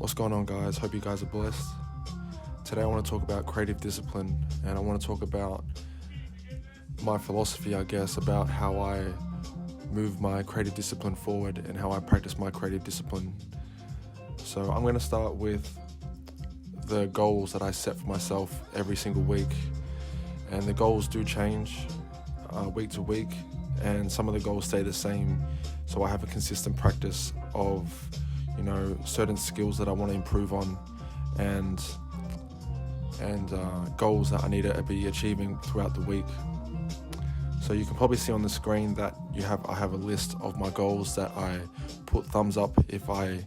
What's going on, guys? Hope you guys are blessed. Today I want to talk about creative discipline, and I want to talk about my philosophy, I guess, about how I move my creative discipline forward and how I practice my creative discipline. So I'm going to start with the goals that I set for myself every single week, and the goals do change week to week, and some of the goals stay the same, so I have a consistent practice of certain skills that I want to improve on, and goals that I need to be achieving throughout the week. So you can probably see on the screen that I have a list of my goals that I put thumbs up if I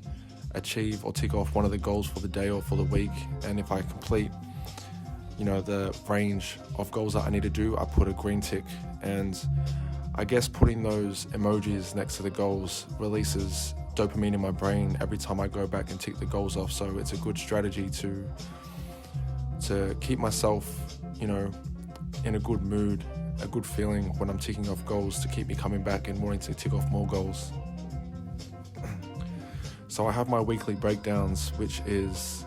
achieve or tick off one of the goals for the day or for the week, and if I complete the range of goals that I need to do, I put a green tick. And I guess putting those emojis next to the goals releases dopamine in my brain every time I go back and tick the goals off. So it's a good strategy to keep myself, in a good mood, a good feeling when I'm ticking off goals, to keep me coming back and wanting to tick off more goals. So I have my weekly breakdowns, which is,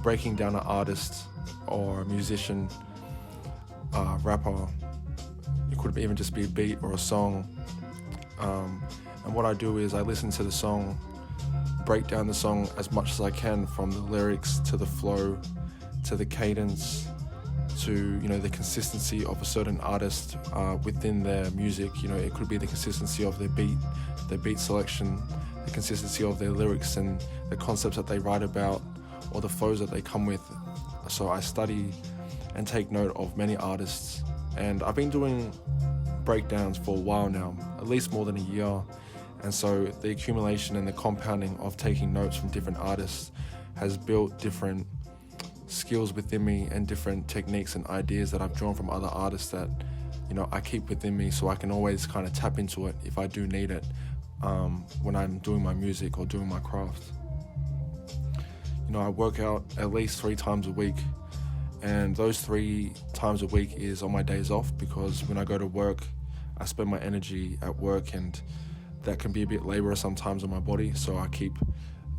breaking down an artist or a musician, rapper. It could even just be a beat or a song. And what I do is I listen to the song, break down the song as much as I can, from the lyrics to the flow, to the cadence, to the consistency of a certain artist within their music. It could be the consistency of their beat selection, the consistency of their lyrics and the concepts that they write about, or the flows that they come with. So I study and take note of many artists, and I've been doing breakdowns for a while now, at least more than a year. And so the accumulation and the compounding of taking notes from different artists has built different skills within me and different techniques and ideas that I've drawn from other artists that I keep within me, so I can always kind of tap into it if I do need it when I'm doing my music or doing my craft. I work out at least 3 times a week, and those 3 times a week is on my days off, because when I go to work, I spend my energy at work, and that can be a bit laborious sometimes on my body. So I keep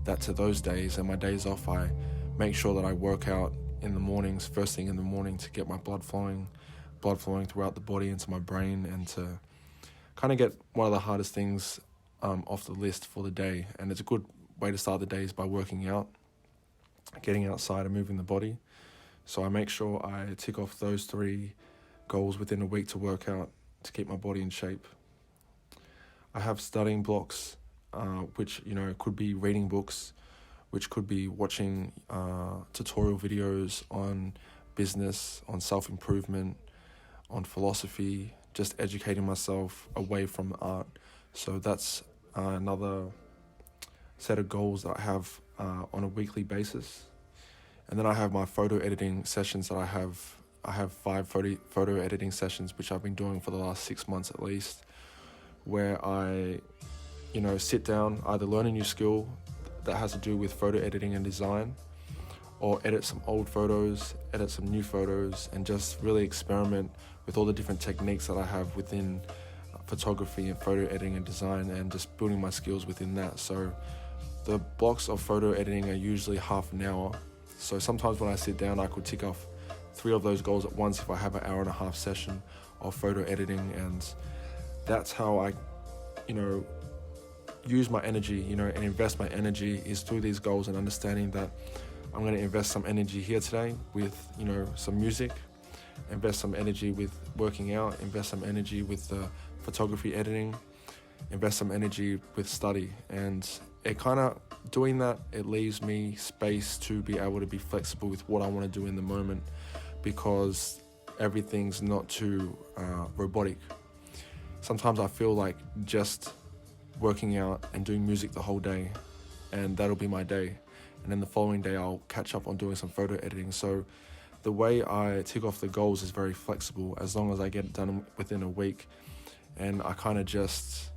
that to those days, and my days off I make sure that I work out in the mornings, first thing in the morning, to get my blood flowing throughout the body into my brain, and to kind of get one of the hardest things off the list for the day. And it's a good way to start the day is by working out, getting outside and moving the body. So I make sure I tick off those 3 goals within a week to work out, to keep my body in shape. I have studying blocks, which could be reading books, which could be watching tutorial videos on business, on self-improvement, on philosophy, just educating myself away from art. So that's another set of goals that I have on a weekly basis. And then I have my photo editing sessions that I have 5 photo editing sessions, which I've been doing for the last 6 months at least, where I sit down, either learn a new skill that has to do with photo editing and design, or edit some old photos, edit some new photos, and just really experiment with all the different techniques that I have within photography and photo editing and design, and just building my skills within that. So the blocks of photo editing are usually half an hour. So sometimes when I sit down, I could tick off 3 of those goals at once if I have an 1.5-hour session of photo editing. And that's how I use my energy, and invest my energy, is through these goals, and understanding that I'm going to invest some energy here today with, some music, invest some energy with working out, invest some energy with the photography editing, invest some energy with study. And it kind of, doing that, it leaves me space to be able to be flexible with what I want to do in the moment, because everything's not too robotic. Sometimes I feel like just working out and doing music the whole day, and that'll be my day, and then the following day I'll catch up on doing some photo editing. So the way I tick off the goals is very flexible, as long as I get it done within a week, and I kind of just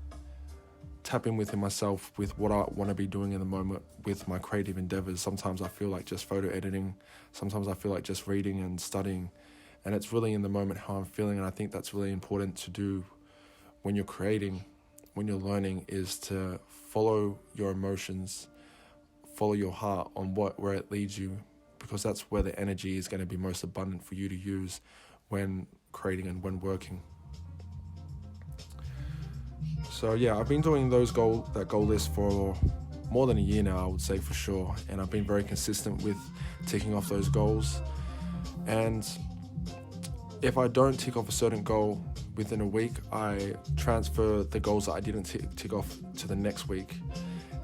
tap in within myself with what I want to be doing in the moment with my creative endeavors. Sometimes I feel like just photo editing, sometimes I feel like just reading and studying, and it's really in the moment how I'm feeling. And I think that's really important to do when you're creating, when you're learning, is to follow your emotions, follow your heart on where it leads you, because that's where the energy is going to be most abundant for you to use when creating and when working. So yeah, I've been doing that goal list for more than a year now, I would say, for sure, and I've been very consistent with ticking off those goals. And if I don't tick off a certain goal within a week, I transfer the goals that I didn't tick off to the next week.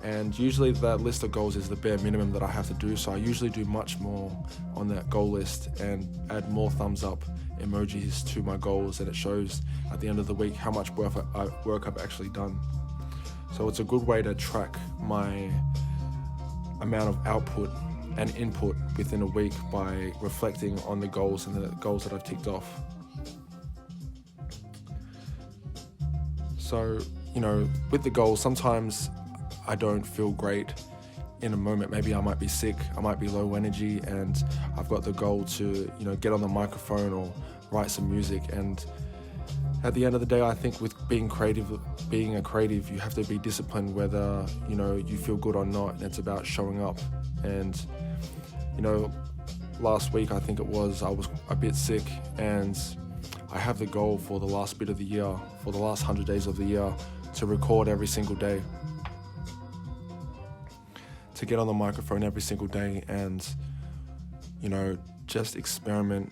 And usually that list of goals is the bare minimum that I have to do, so I usually do much more on that goal list and add more thumbs up emojis to my goals, and it shows at the end of the week how much work I've actually done. So it's a good way to track my amount of output and input within a week by reflecting on the goals and the goals that I've ticked off. So, with the goals, sometimes I don't feel great in a moment. Maybe I might be sick, I might be low energy, and I've got the goal to, get on the microphone or write some music. And at the end of the day, I think with being a creative, you have to be disciplined whether, you feel good or not. And it's about showing up. And, last week, I think it was, I was a bit sick, and I have the goal for the last bit of the year, for the last 100 days of the year, to record every single day, to get on the microphone every single day and, just experiment,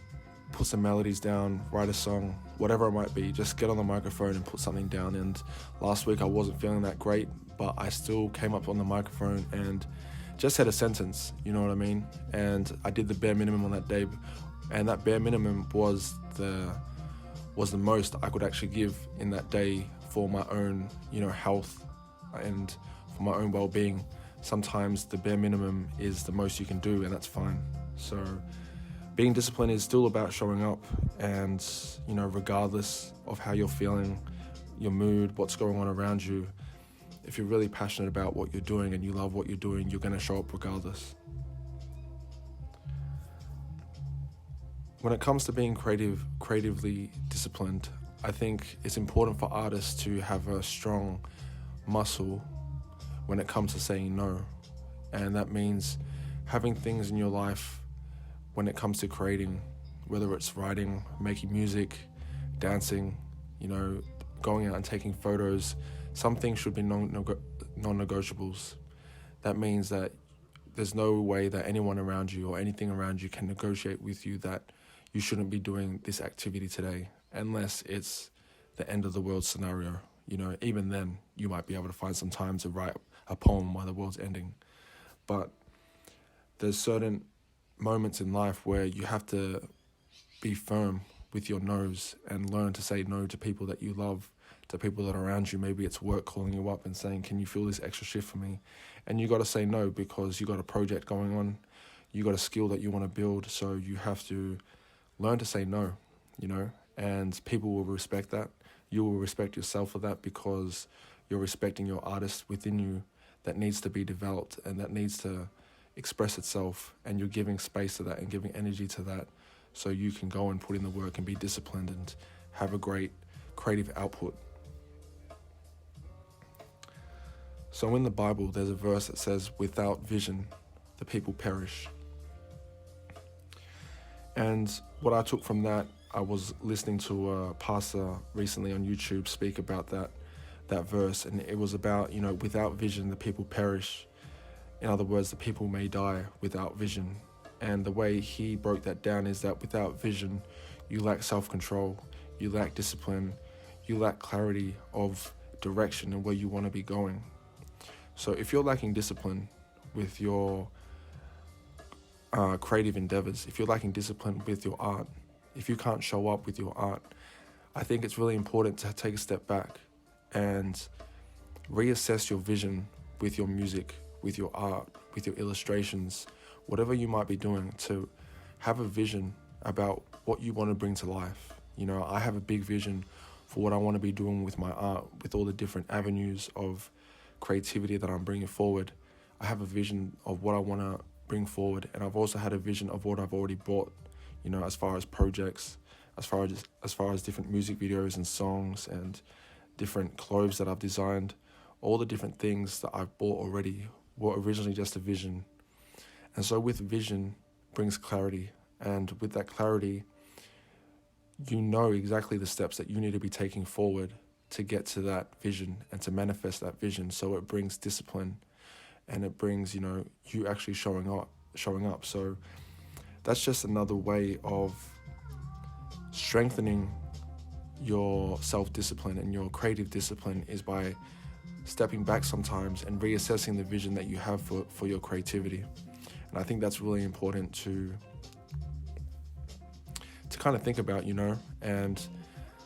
put some melodies down, write a song, whatever it might be, just get on the microphone and put something down. And last week I wasn't feeling that great, but I still came up on the microphone and just said a sentence, you know what I mean? And I did the bare minimum on that day, and that bare minimum was the most I could actually give in that day for my own, health and for my own well-being. Sometimes the bare minimum is the most you can do, and that's fine. So being disciplined is still about showing up, and, regardless of how you're feeling, your mood, what's going on around you, if you're really passionate about what you're doing and you love what you're doing, you're going to show up regardless. When it comes to being creatively disciplined, I think it's important for artists to have a strong muscle when it comes to saying no. And that means having things in your life when it comes to creating, whether it's writing, making music, dancing, going out and taking photos. Some things should be non-negotiables. That means that there's no way that anyone around you or anything around you can negotiate with you that you shouldn't be doing this activity today, unless it's the end of the world scenario. Even then, you might be able to find some time to write a poem while the world's ending. But there's certain moments in life where you have to be firm with your no's and learn to say no to people that you love, to people that are around you. Maybe it's work calling you up and saying, can you fill this extra shift for me? And you got to say no because you got a project going on, you got a skill that you want to build, so you have to learn to say no, and people will respect that. You will respect yourself for that because you're respecting your artist within you that needs to be developed and that needs to express itself, and you're giving space to that and giving energy to that so you can go and put in the work and be disciplined and have a great creative output. So in the Bible, there's a verse that says, without vision, the people perish. And what I took from that, I was listening to a pastor recently on YouTube speak about that verse, and it was about, without vision, the people perish. In other words, the people may die without vision. And the way he broke that down is that without vision, you lack self-control, you lack discipline, you lack clarity of direction and where you want to be going. So if you're lacking discipline with your creative endeavors, if you're lacking discipline with your art, if you can't show up with your art, I think it's really important to take a step back and reassess your vision with your music, with your art, with your illustrations, whatever you might be doing, to have a vision about what you want to bring to life. I have a big vision for what I want to be doing with my art, with all the different avenues of creativity that I'm bringing forward. I have a vision of what I want to bring forward, and I've also had a vision of what I've already bought, as far as projects, as far as different music videos and songs and different clothes that I've designed, all the different things that I've bought already were originally just a vision. And so with vision brings clarity. And with that clarity, you know exactly the steps that you need to be taking forward to get to that vision and to manifest that vision. So it brings discipline, and it brings, you actually showing up. So that's just another way of strengthening your self-discipline and your creative discipline, is by stepping back sometimes and reassessing the vision that you have for your creativity. And I think that's really important to kind of think about, and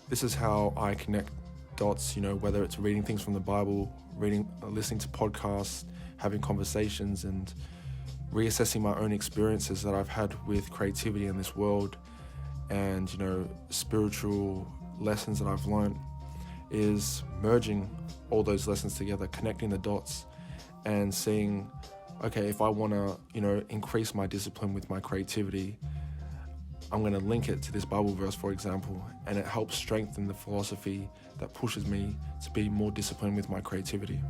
this is how I connect dots, whether it's reading things from the Bible, listening to podcasts, having conversations, and reassessing my own experiences that I've had with creativity in this world, and, spiritual lessons that I've learned, is merging all those lessons together, connecting the dots, and seeing, okay, if I want to, increase my discipline with my creativity, I'm going to link it to this Bible verse, for example, and it helps strengthen the philosophy that pushes me to be more disciplined with my creativity.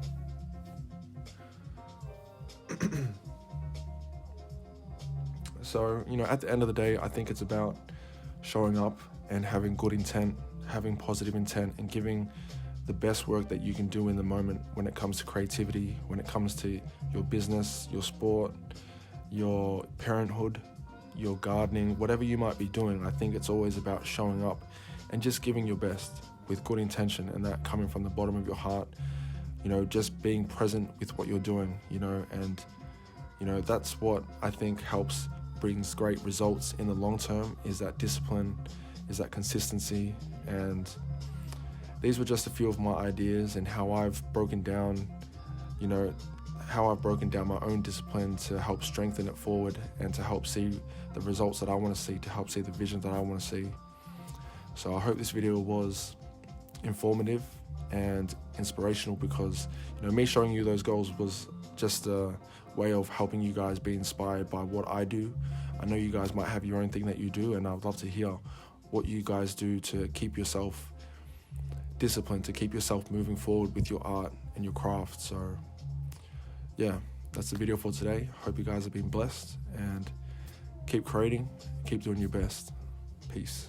So, at the end of the day, I think it's about showing up and having good intent, having positive intent, and giving the best work that you can do in the moment when it comes to creativity, when it comes to your business, your sport, your parenthood, your gardening, whatever you might be doing. I think it's always about showing up and just giving your best with good intention, and that coming from the bottom of your heart, just being present with what you're doing, and that's what I think brings great results in the long term, is that discipline, is that consistency. And these were just a few of my ideas and how I've broken down my own discipline to help strengthen it forward and to help see the results that I want to see, to help see the vision that I want to see. So I hope this video was informative and inspirational, because me showing you those goals was just a way of helping you guys be inspired by what I do. I know you guys might have your own thing that you do, and I'd love to hear what you guys do to keep yourself disciplined, to keep yourself moving forward with your art and your craft. So yeah, that's the video for today. Hope you guys have been blessed, and keep creating, keep doing your best. Peace.